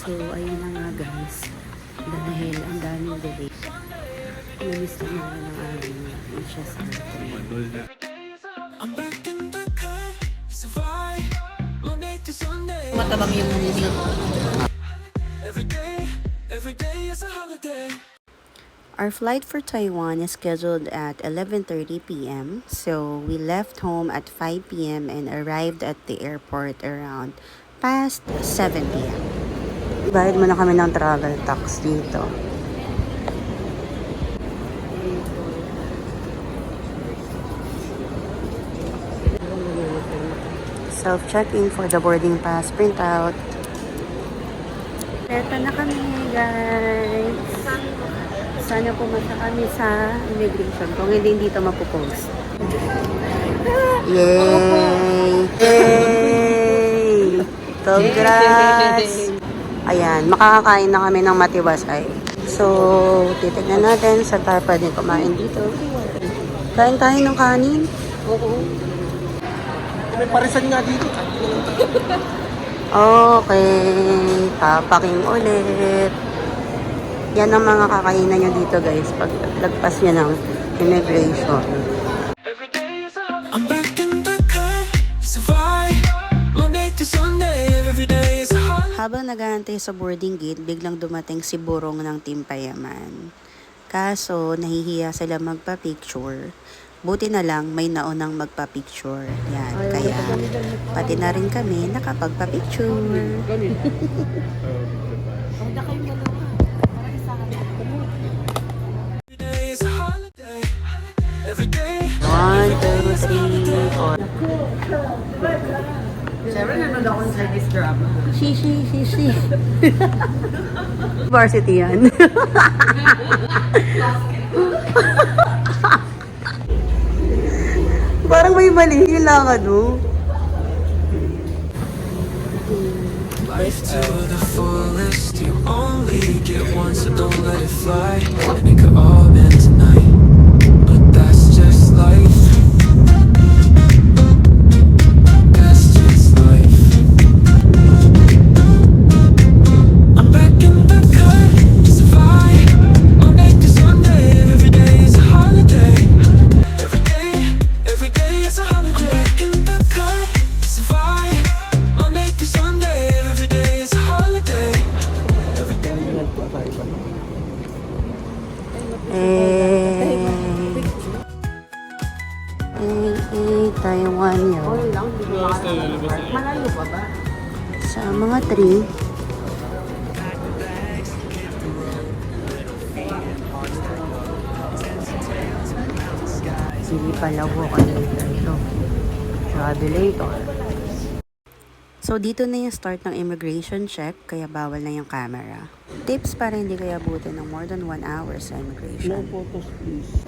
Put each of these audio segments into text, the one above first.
So, ayun na nga guys. Dahil ang daming delay. Namiss na nga ng aming siya sa atin. Matabang yung movie. Our flight for Taiwan is scheduled at 11:30 p.m. So we left home at 5 p.m. and arrived at the airport around past 7 p.m. Bayad muna kami ng travel tax dito. Self-check-in for the boarding pass printout. Eto na kami guys. Sana pumunta kami sa immigration. Kung hindi dito mapupost. Yay! Yay! Congrats! Ayan, makakakain na kami ng matiwasay. So, titignan natin sa tayo pwedeng kumain dito. Kain tayo ng kanin? Oo. May parisan nga dito. Okay, papaking ulit. Yan ang mga kakainan nyo dito guys pag lagpas nyo ng immigration. Habang nag-aantay sa boarding gate, biglang dumating si Burong ng Team Payaman. Kaso, nahihiya sila magpa-picture. Buti na lang may naunang magpa-picture. Yan, kaya pati na rin kami nakapagpa-picture. One, two, three, four. Siyempre, nanood ako ng Chinese drama. Shishi. Varsity yan. Parang may mali yung lakad mo. Life to the fullest, you only get one, so don't let it fly. And it could all end tonight, but that's just life. That's just life. I'm back in the cut, survive. Monday to Sunday, every day is a holiday. Every day is a holiday. I'm back in the cut, survive. Monday to Sunday, every day is a holiday. Taiwan yun. Malayo pa ba? Sa mga 3. Hindi pala ko ito. Travelator. So, dito na yung start ng immigration check, kaya bawal na yung camera. Tips para hindi kayo abutin ng more than 1 hour sa No immigration. photos, please.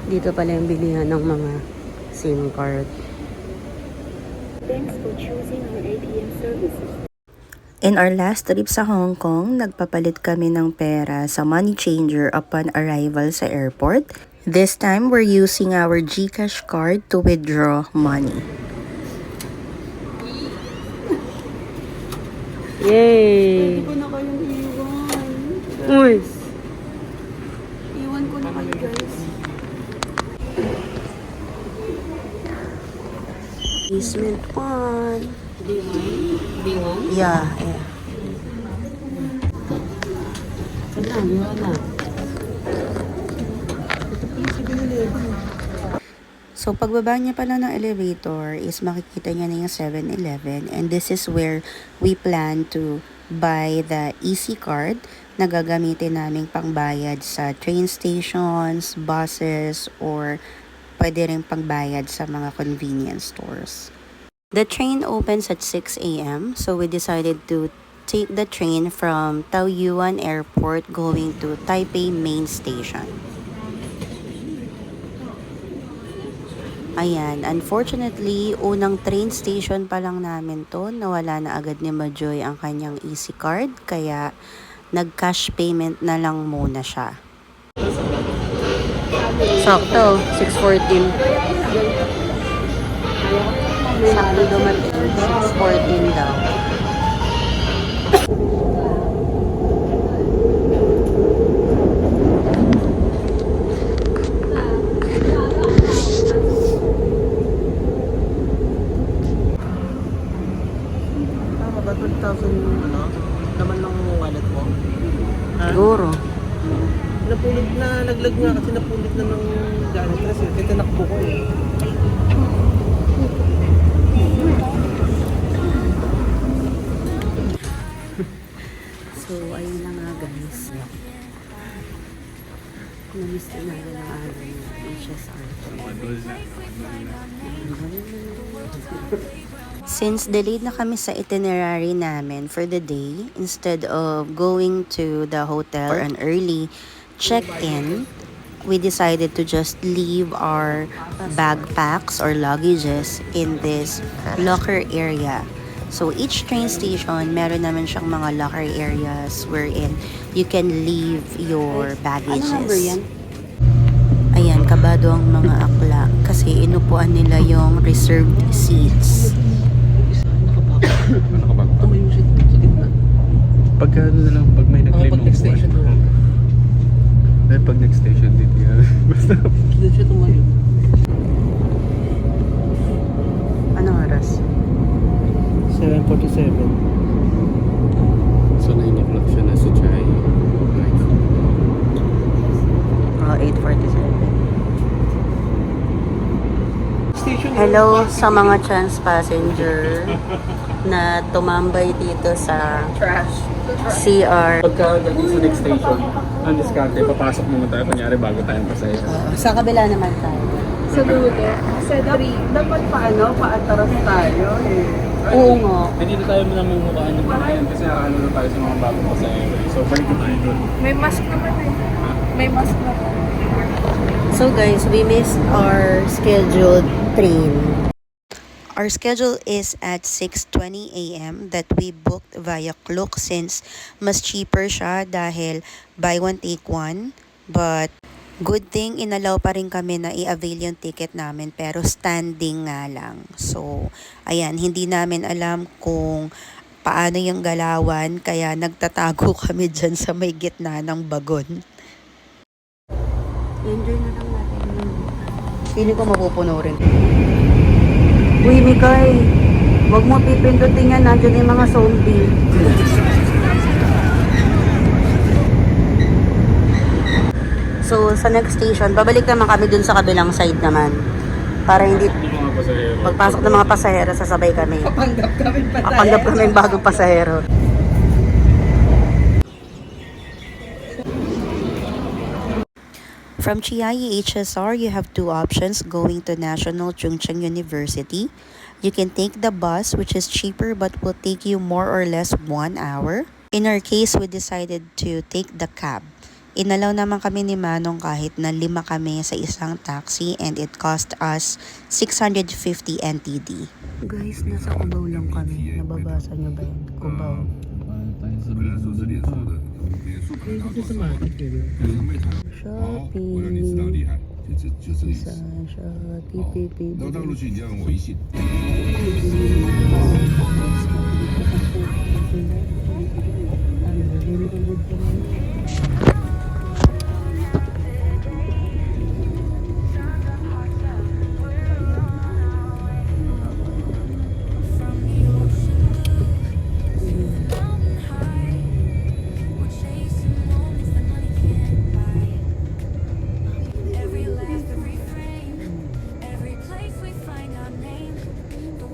Dito pala yung bilihan ng mga SIM card. Thanks for choosing our ATM services. In our last trip sa Hong Kong, nagpapalit kami ng pera sa money changer upon arrival sa airport. This time, we're using our GCash card to withdraw money. Yay! Hindi ko na kayong iwan. Uy! Iwan ko na kayo, guys. Basement 1. B1? Yeah. Saan na? Yun na. So, pagbaba niya pala ng elevator is makikita niya na yung 7-Eleven, and this is where we plan to buy the EC card na gagamitin naming pangbayad sa train stations, buses, or pwede rin pangbayad sa mga convenience stores. The train opens at 6 a.m. so we decided to take the train from Taoyuan Airport going to Taipei Main Station. Ayan, unfortunately, unang train station pa lang namin to, nawala na agad ni Majoy ang kanyang EC card, kaya nag-cash payment na lang muna siya. Sakto, 6:14. Sakto dumating, 6:14 daw. 100,000 yung ano, laman ng wallet mo. Siguro. Napulot na, laglag nga kasi napulot na ng janitress eh. Kaya tinakbo ko eh. So, ayun na nga guys. Namiss na namin ang araw ng HSR. Since delayed na kami sa itinerary namin for the day, instead of going to the hotel for an early check-in, we decided to just leave our backpacks or luggages in this locker area. So each train station, meron naman siyang mga locker areas wherein you can leave your baggages. Ano number yan? Ayan, kabado ang mga akla kasi inupuan nila yung reserved seats. Ano ka ba? Tumayo siya sa gitna. Pagka ano na lang, pag may nag-claim Pag next station doon. Dahil pag next station dito yan. Basta Doon siya tumayo. Anong oras? 7:47. so 9 o'clock siya na si Chai. Oh, 8:47. Station Hello sa mga chance passenger na tumambay dito sa CR. Pagka dating sa next station, ang diskarte, papasok muna tayo kunyari bago tayo pasaya. Sa kabila naman tayo. Sa dulo. Sa 3. Dapat paatras tayo eh. Oo nga. Hindi na tayo namumukhaan ng mga yan kasi ano na tayo sa mga bagong pasaya. So balik na tayo doon. May mask naman eh. May mask naman. So guys, we missed our scheduled train. Our schedule is at 6:20 a.m. that we booked via Klook since mas cheaper siya dahil buy one take one. But good thing inalaw pa rin kami na i-avail yung ticket namin pero standing nga lang. So ayan, hindi namin alam kung paano yung galawan kaya nagtatago kami dyan sa may gitna ng bagon. Enjoy na lang natin. Pili ko mapupuno rin. Uy, Mikay, wag mo pipindutin yan. Nandiyan yung mga zombie. So, sa next station, babalik naman kami dun sa kabilang side naman. Para hindi Yung mga pasahero. pagpasok ng mga pasahero, sasabay kami. Papanggap kami yung bagong pasahero. From Chiayi HSR, you have two options going to National Chungcheong University. You can take the bus, which is cheaper but will take you more or less 1 hour. In our case, we decided to take the cab. Inalaw naman kami ni Manong kahit na 5 kami sa isang taxi and it cost us 650 NTD. Guys, nasa Cubao lang kami. Nababasa niyo ba yan? Cubao. Shopee. Isa, Shopee, Pipi. 到大陆去，你要用微信。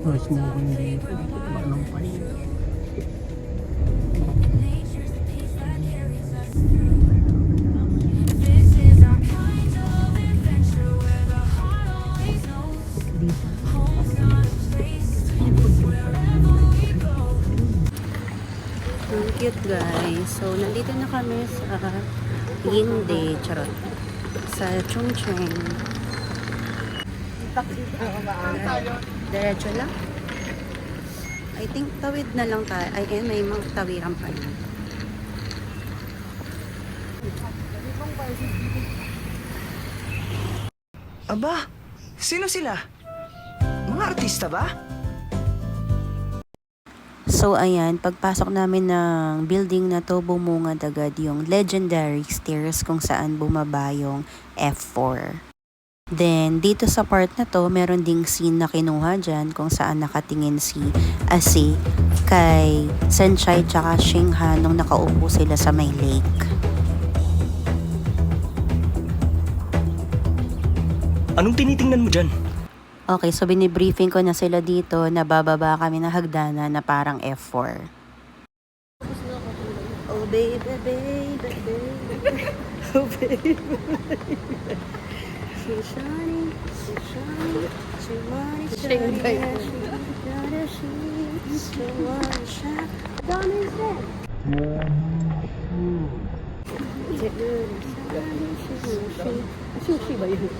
Mas mo hindi manong pa yun. Ang cute guys. So, nandito na kami sa Yingde, charot. Sa Chungcheong. Diretso lang. I think tawid na lang tayo. Ay, may mga tawiran pa yun. Aba, sino sila? Mga artista ba? So, ayan, pagpasok namin ng building na to, bumungad agad yung legendary stairs kung saan bumaba yung F4. Then, dito sa part na to, meron ding scene na kinuha dyan kung saan nakatingin si Ase kay Sanchai tsaka Shingha nung nakaupo sila sa may lake. Anong tinitingnan mo dyan? Okay, so binibriefing ko na sila dito na bababa kami ng hagdanan na parang F4. Oh baby, baby, baby. Oh baby, baby. She's shining, she's shining, she's shining, she's shining, she's shining, Diamonds red. Sushi ba yun?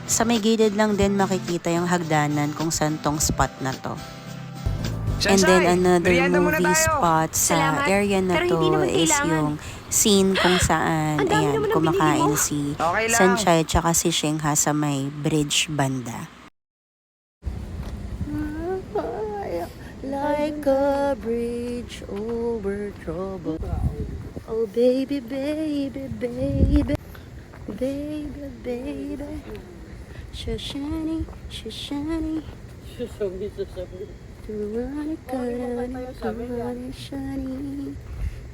Sa may gilid lang din makikita yung hagdanan kung saan tong spot na to. And then another merienda muna movie tayo. spot sa Salamat. area na Pero to hindi naman is kailangan. yung scene kung saan Ang dami ayan, naman ang kumakain binili mo. si Okay lang. Sanchai tsaka si Shingha sa may bridge banda. Like a bridge over trouble. Oh baby, baby, baby. Baby, baby. She's shining, she's shining. Veronica, shining.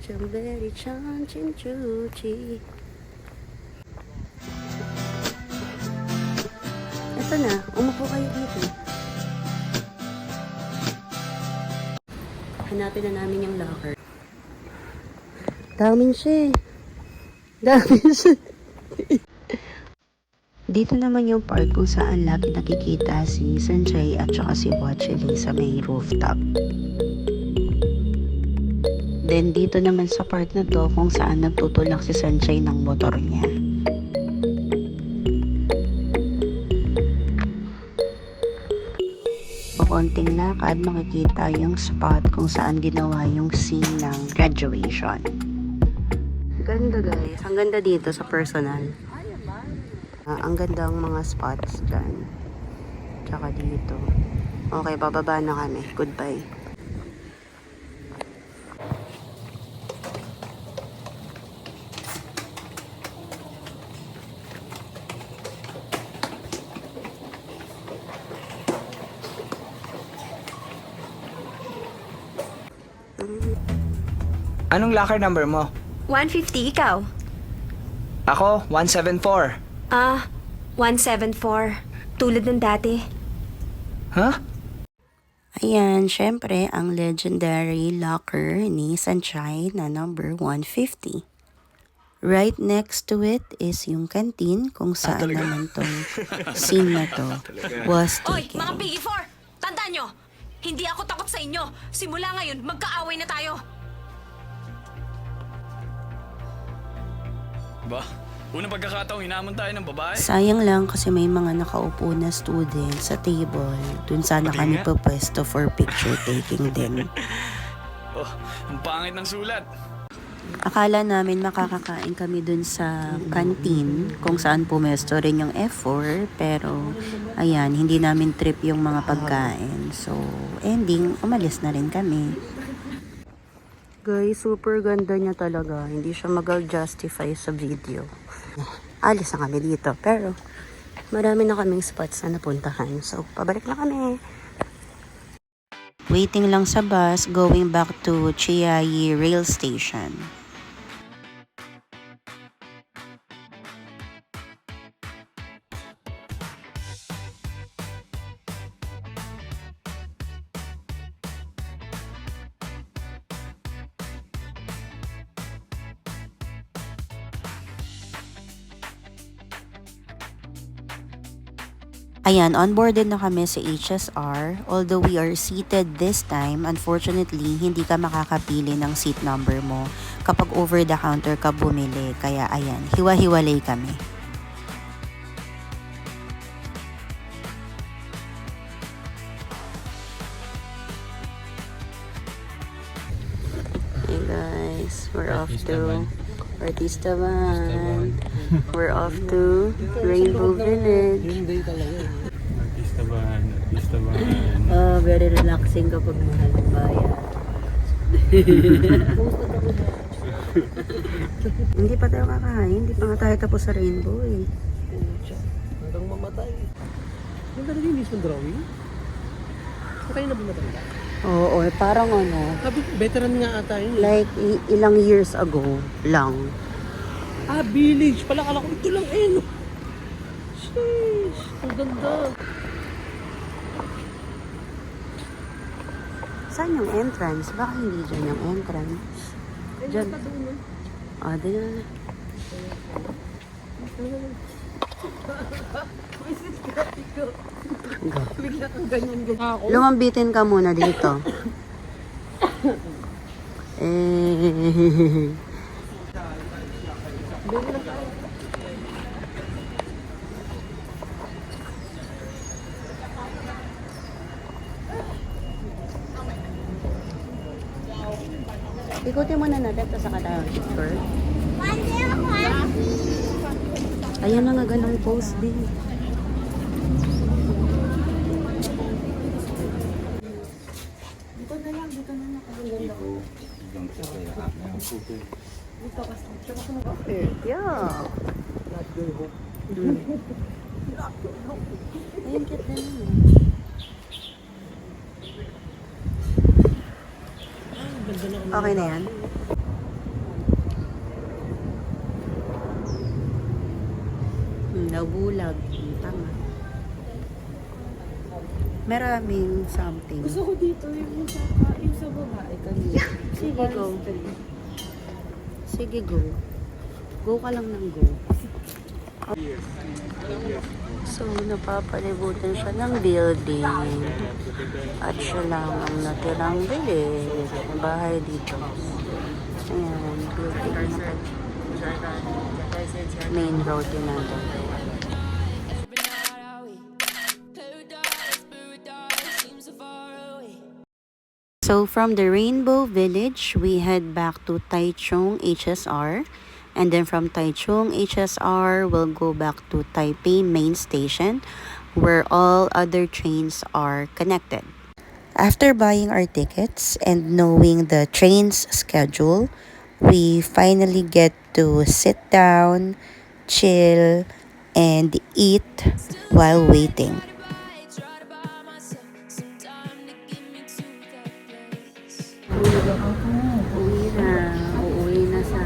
Chamberi, chan, chin, chuchi. Ito na, umupo kayo dito. Hanapin na namin yung locker. Daming siya. Daming siya. Dito naman yung part kung saan lagi nakikita si Sanjay at saka si Watchely sa may rooftop. Then dito naman sa part na to kung saan nagtutulak si Sanjay ng motor niya. O konting lakad makikita yung spot kung saan ginawa yung scene ng graduation. Ganda guys, ang ganda dito sa personal. Ang gandang mga spots dyan. Tsaka dito. Okay, bababa na kami. Goodbye. Anong locker number mo? 150 ikaw. Ako, 174. 174. Tulad ng dati. Huh? Ayan, syempre, ang legendary locker ni Sanchai na number 150. Right next to it is yung canteen kung saan naman tong scene na to was Oy, taken. mga Biggie 4! Tandaan nyo, hindi ako takot sa inyo. Simula ngayon, magkaaway na tayo. Ba? Unang pagkakataon, hinamon tayo ng babae. Sayang lang kasi may mga nakaupo na student sa table. Dun sana Pati kami nga. pupwesto for picture taking din. Oh, ang pangit ng sulat. Akala namin makakakain kami dun sa canteen kung saan pumesto rin yung F4 pero ayan, hindi namin trip yung mga pagkain. So, ending, umalis na rin kami. Guys, super ganda niya talaga. Hindi siya mag-justify sa video. Alis na kami dito. Pero, marami na kaming spots na napuntahan. So, pabalik na kami. Waiting lang sa bus going back to Chiayi Rail Station. Ayan, onboarded na kami sa HSR. Although we are seated this time, unfortunately, hindi ka makakapili ng seat number mo kapag over the counter ka bumili. Kaya ayan, hiwa-hiwalay kami. Hey guys, we're off to Artista Van. We're off to Rainbow Village. Hindi talaga. Artista ba? Oh, very relaxing kapag mahal ang bayan. Hindi pa tayo kakain. Hindi pa nga tayo tapos sa Rainbow eh. Ang talaga yung mismo drawing? Kaya na ba matanda? Oo, parang ano, Sabi, veteran nga ata yun. like ilang years ago lang. Village. Pala kala ko ito lang no? Sheesh. Ang ganda. Saan yung entrance? Baka hindi dyan yung entrance. Dyan. Doon na. Bigla kang ganyan ako. Lumambitin ka muna dito. Eh. Ikutin muna natin ito sa katawang picture. Ayan na nga ganong post din. Yeah. Ayun, cute na yun. Okay na yan? Nabulag. Tama. Maraming something. Gusto ko dito yung sa babae kanina. Sige, go. Sige, go. Go ka lang ng go. So, napapalibutan siya ng building. At siya lang ang natirang bilis. May bahay dito. Ayan, building na main road din natin. So, from the Rainbow Village, we head back to Taichung HSR. And then from Taichung HSR, we'll go back to Taipei Main Station, where all other trains are connected. After buying our tickets and knowing the train's schedule, we finally get to sit down, chill, and eat while waiting. Uuwi na sa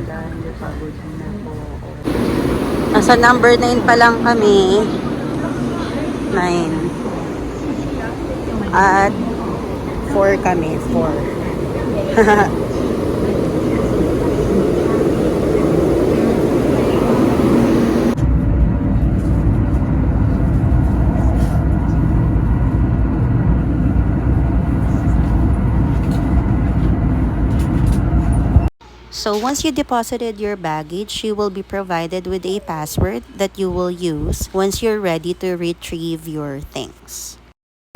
dahil pagod na po. Nasa number 9 pa lang kami. 9. At 4 kami. 4. So once you deposited your baggage, you will be provided with a password that you will use once you're ready to retrieve your things.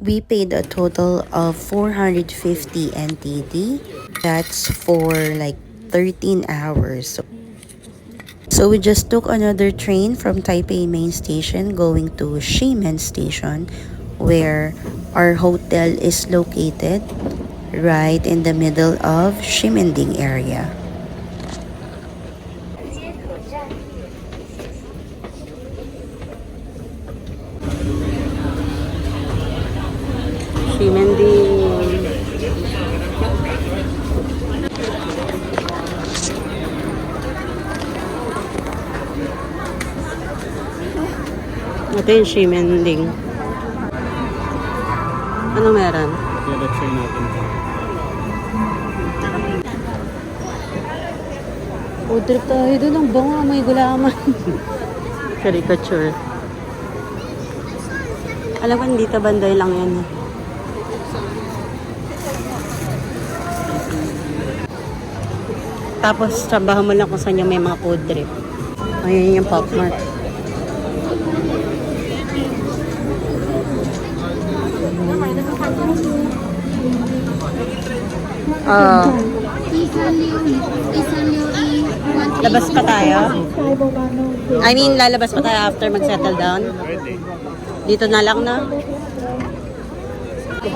We paid a total of 450 NTD. That's for like 13 hours. So we just took another train from Taipei Main Station going to Ximen Station, where our hotel is located right in the middle of Ximending area. Ximending. Ito yung Ximending. Ano meron? Kaya train natin. Food trip tayo doon. Ang bango, may gulaman. Caricature. Alam ko, dito banday lang yan. Tapos, trabaho mo lang kung saan yung may mga food trip. Ayun yung Pop Mart. Labas pa tayo? I mean, lalabas pa tayo after mag-settle down? Dito na lang na?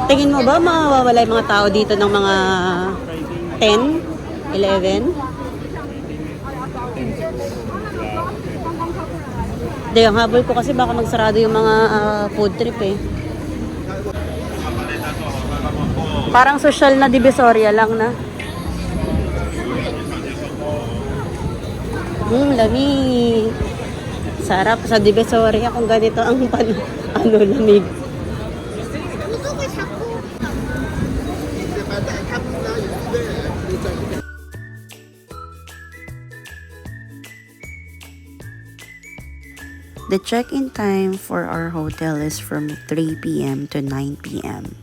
Tingin mo ba mawawala yung mga tao dito ng mga 10, 11? Hindi, ang habol ko kasi baka magsarado yung mga food trip eh. Parang social na Divisoria lang na. Lami. Sarap sa Divisoria kung ganito ang lamig. The check-in time for our hotel is from 3 p.m. to 9 p.m.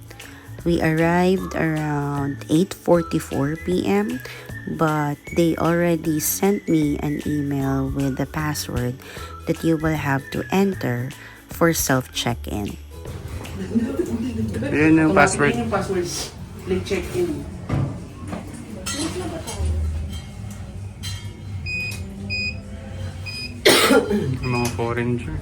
We arrived around 8:44 p.m. but they already sent me an email with the password that you will have to enter for self-check-in. Yan yung password. Yung password. Click check-in. Yung mga foreigner.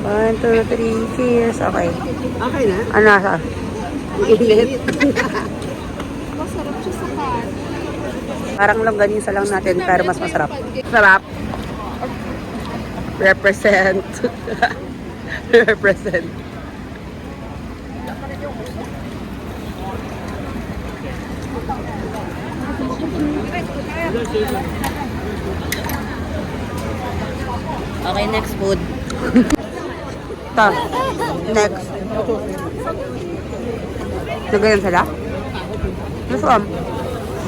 One, two, three, cheers. Okay. Okay na? Ano nasa? Init. Parang longganisa lang natin pero mas masarap. Sarap. Represent. Represent. Okay, next food. Ta. Next. Nagayon sila? Masarap.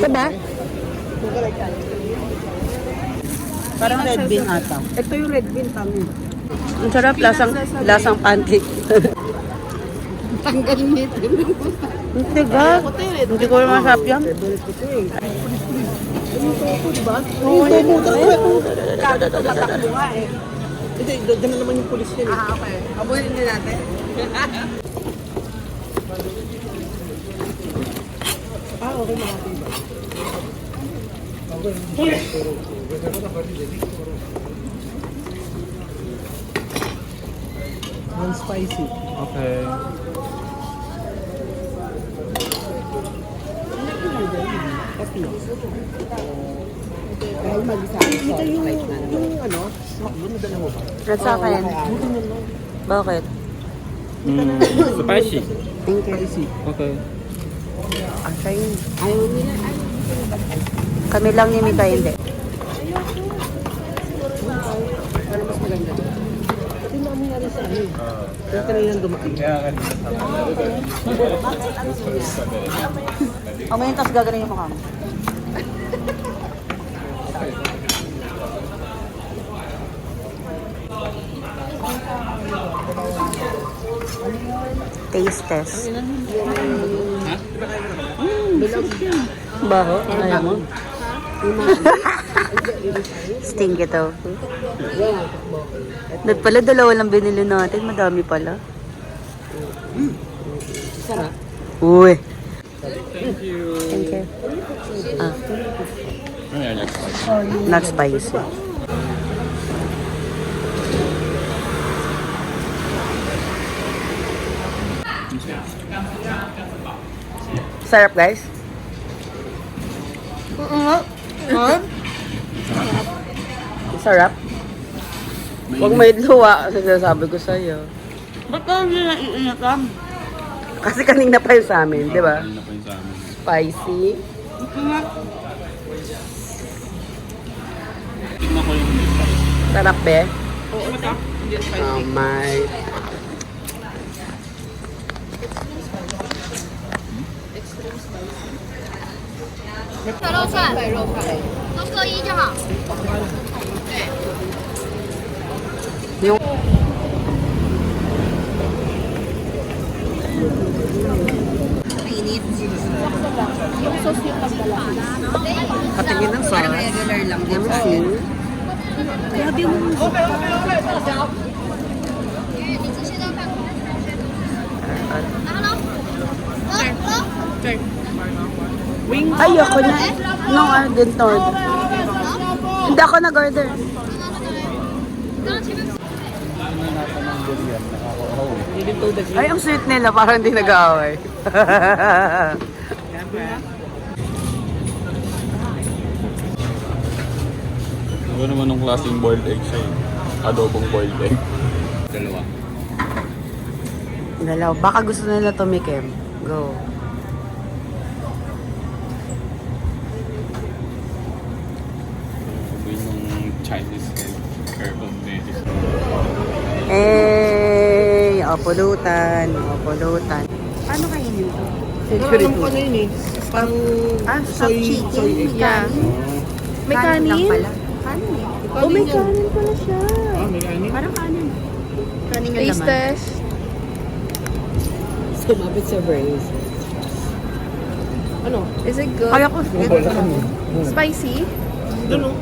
Diba? Parang red bean ata. Ito yung red bean kami. Ang sarap, lasang pancake. Tanggal nito. Hindi ga. Hindi ko naman masarap yan. Oo, ito mo talaga. Kada ito matakbo nga eh. Hindi, dyan na naman yung pulis yun. Okay. Abuhin din natin. Okay, mga tiba. One spicy. Okay. Dahil mag-isa. Kita yung ano, maklo na dala mo ba? At sa akin. Bakit? Spicy. Thank you. Spicy. Okay. Asa yun. Ayaw nila. Kami lang ni Mika, hindi. Pero mas maganda. Tingnan mo nga rin sa ano. Kaya kanina dumating. Amayin, tapos gagaling yung mukha mo. Taste test. Baho? Ayaw mo? Stinky to. Dahil pala, dalawa lang binili natin. Madami pala. Sarap. Uy. Thank you. Thank you. Ah, Ayan, next slide. not spicy. Sarap, guys. Sarap. Huwag may luwa, sinasabi ko sa'yo. Ba't ka hindi naiinitan? Kasi kanina pa yun sa amin, di ba? Kanina pa yun sa amin. Spicy. Tingnan ko yung lista. Sarap, be. Oh my. Yung Patingin ng sauce. regular lang. Asin. Ayoko na. No, I didn't order. Hindi ako nag-order. Ay, ang sweet nila. Parang hindi nag-aaway. Ano naman ng klaseng boiled egg siya eh. Adobong boiled egg. Dalawa. Dalaw. Baka gusto nila tumikim. Go. Sabi yung Chinese herbal lettuce. Eh, opulutan. Opulutan. Paano kainin to? Alam ko ano yun eh. Pang Soy egg. May kanin? Lang pala. Kanin eh. Oh, may kanin. pala siya. Ah, may kanin. Parang kanin. Kanin yung laman. test. Sumabit sa brace. Ano? Is it good? Kaya ko, Spicy? Doon oh.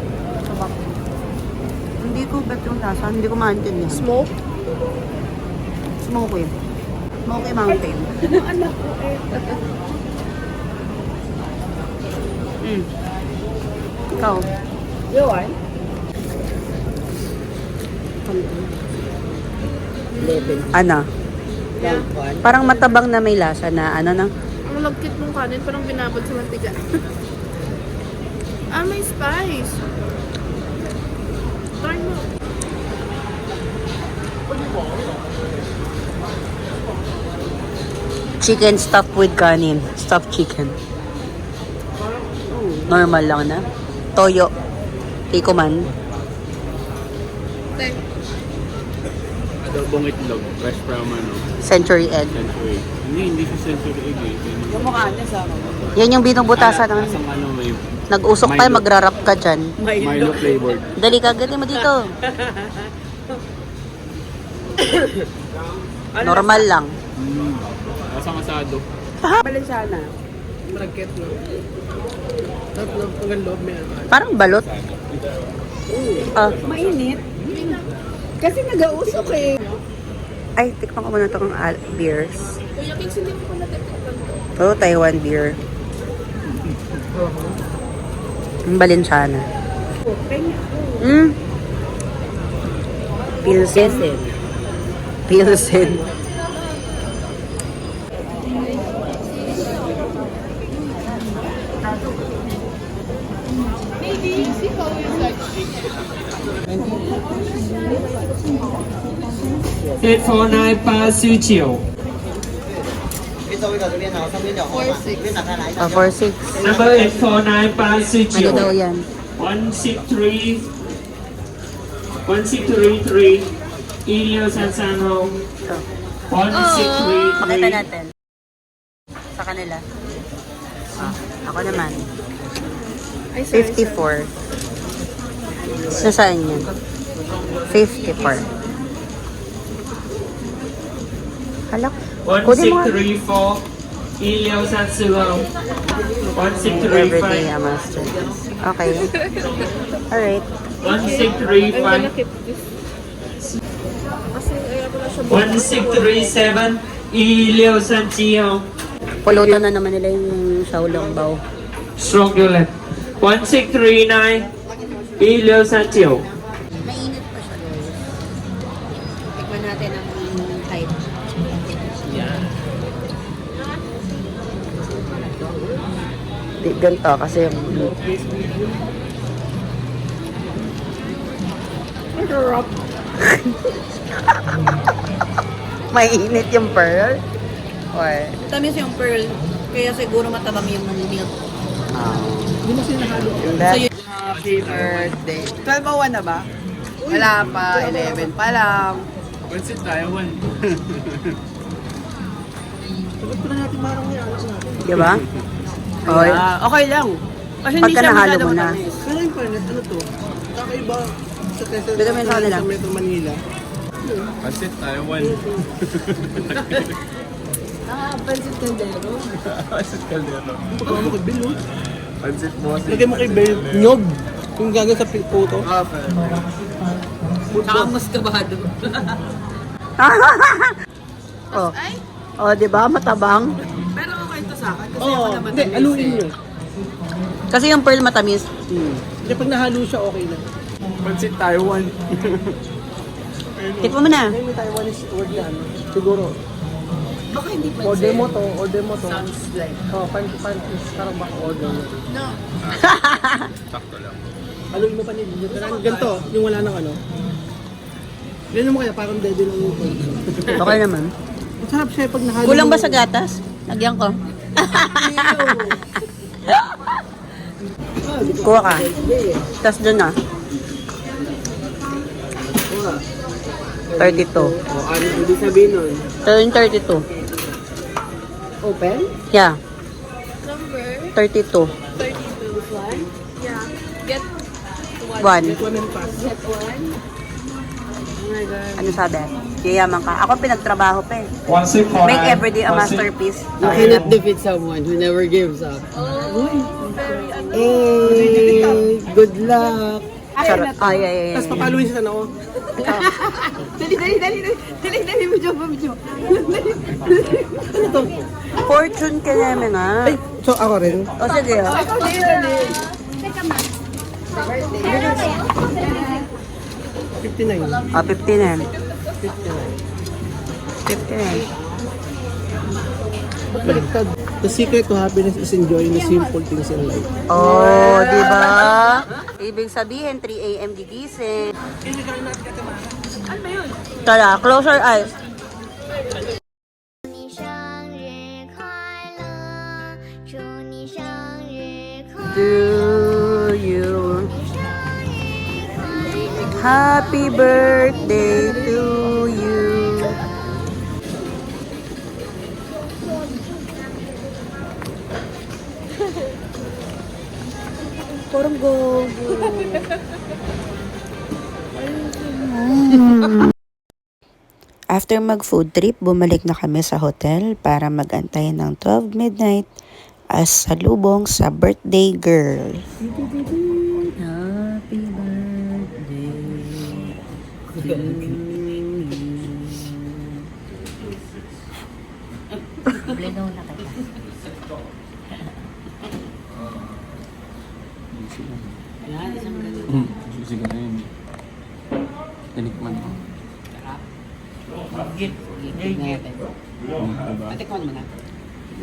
hindi ko bet yung lasa. Hindi ko maintindihan. Smoke? Smoky. Smoky Mountain. Anak ko eh. Ikaw. You want? Ano? Yeah. Parang matabang na may lasa na ano na. Ang lagkit ng kanin, parang binabad sa mantika. May spice. Try mo. Chicken stuffed with kanin. Stuffed chicken. Normal lang na. Toyo. Tikuman. Thank. Adobong itlog. Fresh from ano. Century egg. Century. Hindi siya century egg eh. Yung mukha niya sa yan yung binubutasan ng... Asang ano may Nag-usok tayo, magrarap ka dyan. Milo flavored. Dali ka, ganyan mo dito. Normal lang. Asang asado. Balenciana. Malagkit no. Tatlo. Hanggang loob may ano. Parang balot. Ah. Mainit. Kasi nag-ausok eh. Ay, tikman ko muna itong beers. Kuya Kings, hindi ko pa natitikman to. Oh, Taiwan beer. Ang Balenciana. Pilsen. Pilsen. Eight four nine 849 Ah, 4-6. Number 849 Ano daw yan? 1633 1633 Ilio Sansanho 1633 Pakita natin. Sa kanila. Ah, ako naman. 54. Nasaan yan? 54. Halak. Kunin mo nga. 1634 Ilio Sansanho 1635 Everyday a master. Okay. Alright. 1637 Ilio Sanchio Pulutan na naman nila yung Shaolong Bao. Strong Yulet 1639 Ilio Sanchio. Mainit pa siya, guys. Tikman natin ang type. Di ganito kasi yung... Mainit yung pearl? Or... Tamis yung pearl, kaya siguro matabang yung milk. Hindi mo sinahalo. Happy birthday. 12:01 na ba? Wala pa, 11 pa lang. Pansit tayo, one. Sagot pa na natin marang yan. Diba? Okay. Okay lang. Kasi hindi Pagka siya nahalo masyado mo na. matamis. Pero yung fairness, ano to? Kakaiba sa tesa Bigyan mo yun sa kanila. sa Metro Manila. Pansit tayo, one. Pansit Caldero. Pansit kaldero. Pagkawa mo kay Bill, oh. Pansit mo kasi. Lagay mo kay Bill, nyog. Yung gagawin sa photo. Oh. Oh, 'di ba? Matabang. Oo, hindi, aluin nyo. Kasi yung pearl matamis. Hindi, pag nahalo siya, okay na. Pansit Taiwan. Tikman mo na. May Taiwanese word na ano. Siguro. Baka hindi pa Order mo to, order mo to. Sounds like... Oh, pan, parang baka order mo. No. Sakto lang. Haluin mo pa niya. Ganito, yung wala nang ano. Ganun mo kaya, parang dede ng upo. Okay naman. Ang sarap siya pag nahalo. Kulang ba mo- sa gatas? Lagyan ko. Kuha ka. Tapos dun na. 32. O, ano ibig sabihin nun? Turn 32. Open? Yeah, Number 32. 32. Yeah. Get 1. Get one and pass. Ano sabi? Yayaman ka. Ako pinagtrabaho pa eh. 165. Make everyday a masterpiece. You cannot defeat someone who never gives up. Hey, good luck. Sarap. Ay, ay, ay. Tapos papaluin siya na ako. Dali, medyo. Fortune ka namin nga. Ay, so ako rin. O sige. oh. 59. 59. 59. Baliktad. The secret to happiness is enjoying the simple things in life. Oh, di ba? Ibig sabihin, 3 a.m. gigising. Ano ba yun? Tara, close your eyes. 你生日快乐，祝你生日快乐， To you. 生日快乐。 Happy birthday to you. Parang gogo. After mag-food trip, bumalik na kami sa hotel para mag-antay ng 12 midnight as salubong sa birthday girl. Happy birthday. Sige na yun. Tinikman mo. Git natin. Diba? Patikman mo na.